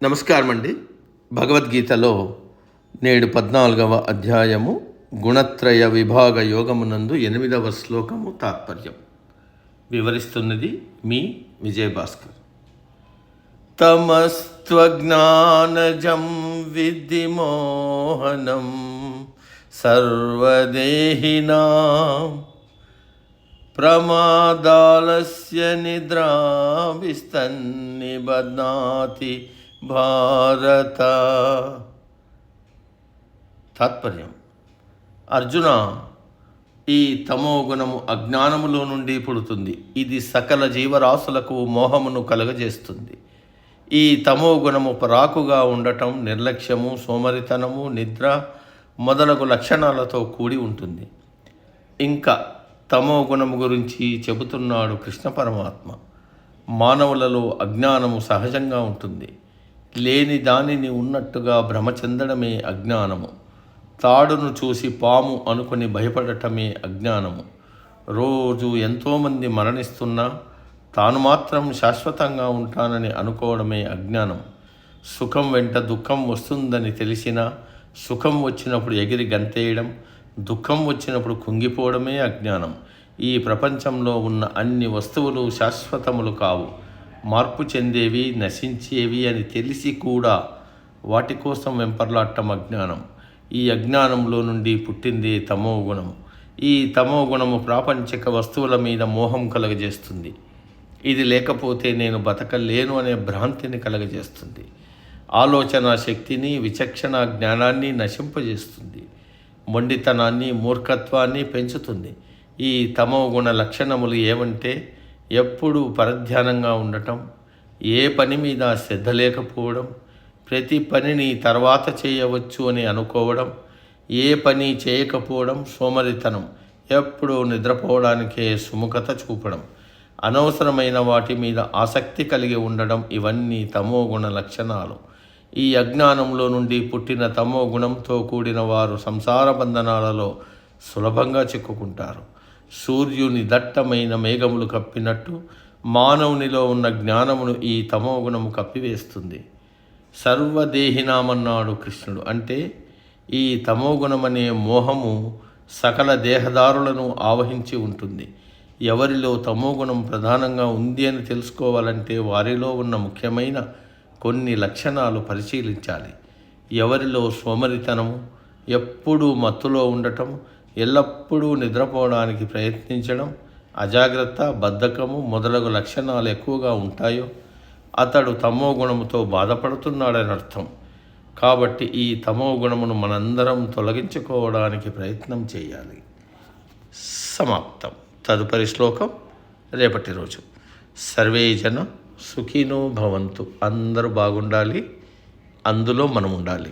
నమస్కారం అండి. భగవద్గీతలో నేడు 14వ అధ్యాయము గుణత్రయ విభాగ యోగమునందు 8వ శ్లోకము తాత్పర్యం వివరిస్తున్నది మీ విజయభాస్కర్. తమస్త్వజ్ఞానజం విద్ధి మోహనం సర్వదేహినాం ప్రమాదాలస్య నిద్రాభిస్తన్నిబధ్నాతి భారత. తాత్పర్యం: అర్జున, ఈ తమోగుణము అజ్ఞానములో నుండి పుడుతుంది. ఇది సకల జీవరాశులకు మోహమును కలుగజేస్తుంది. ఈ తమోగుణము పరాకుగా ఉండటం, నిర్లక్ష్యము, సోమరితనము, నిద్ర మొదలగు లక్షణాలతో కూడి ఉంటుంది. ఇంకా తమోగుణము గురించి చెబుతున్నాడు కృష్ణ పరమాత్మ. మానవులలో అజ్ఞానము సహజంగా ఉంటుంది. లేని దానిని ఉన్నట్టుగా భ్రమ చెందడమే అజ్ఞానము. తాడును చూసి పాము అనుకుని భయపడటమే అజ్ఞానము. రోజు ఎంతోమంది మరణిస్తున్నా తాను మాత్రం శాశ్వతంగా ఉంటానని అనుకోవడమే అజ్ఞానం. సుఖం వెంట దుఃఖం వస్తుందని తెలిసినా సుఖం వచ్చినప్పుడు ఎగిరి గంతేయడం, దుఃఖం వచ్చినప్పుడు కుంగిపోవడమే అజ్ఞానం. ఈ ప్రపంచంలో ఉన్న అన్ని వస్తువులు శాశ్వతములు కావు, మార్పు చెందేవి, నశించేవి అని తెలిసి కూడా వాటి కోసం వెంపర్లాడటం అజ్ఞానం. ఈ అజ్ఞానంలో నుండి పుట్టిందే తమోగుణము. ఈ తమోగుణము ప్రాపంచిక వస్తువుల మీద మోహం కలగజేస్తుంది. ఇది లేకపోతే నేను బతకలేను అనే భ్రాంతిని కలగజేస్తుంది. ఆలోచన శక్తిని, విచక్షణ జ్ఞానాన్ని నశింపజేస్తుంది. మొండితనాన్ని, మూర్ఖత్వాన్ని పెంచుతుంది. ఈ తమోగుణ లక్షణములు ఏవంటే ఎప్పుడూ పరధ్యానంగా ఉండటం, ఏ పని మీద శ్రద్ధ లేకపోవడం, ప్రతి పనిని తర్వాత చేయవచ్చు అని అనుకోవడం, ఏ పని చేయకపోవడం, సోమరితనం, ఎప్పుడూ నిద్రపోవడానికే సుముఖత చూపడం, అనవసరమైన వాటి మీద ఆసక్తి కలిగి ఉండడం, ఇవన్నీ తమోగుణ లక్షణాలు. ఈ అజ్ఞానంలో నుండి పుట్టిన తమో గుణంతో కూడిన వారు సంసార బంధనాలలో సులభంగా చిక్కుకుంటారు. సూర్యుని దట్టమైన మేఘములు కప్పినట్టు మానవునిలో ఉన్న జ్ఞానమును ఈ తమోగుణము కప్పివేస్తుంది. సర్వదేహినామన్నాడు కృష్ణుడు. అంటే ఈ తమోగుణమనే మోహము సకల దేహదారులను ఆవహించి ఉంటుంది. ఎవరిలో తమోగుణం ప్రధానంగా ఉంది అని తెలుసుకోవాలంటే వారిలో ఉన్న ముఖ్యమైన కొన్ని లక్షణాలు పరిశీలించాలి. ఎవరిలో సోమరితనము, ఎప్పుడూ మత్తులో ఉండటం, ఎల్లప్పుడూ నిద్రపోవడానికి ప్రయత్నించడం, అజాగ్రత్త, బద్ధకము మొదలగు లక్షణాలు ఎక్కువగా ఉంటాయో అతడు తమోగుణముతో బాధపడుతున్నాడని అర్థం. కాబట్టి ఈ తమోగుణమును మనందరం తొలగించుకోవడానికి ప్రయత్నం చేయాలి. సమాప్తం. తదుపరి శ్లోకం రేపటి రోజు. సర్వే జన సుఖినో భవంతు. అందరూ బాగుండాలి, అందులో మనం ఉండాలి.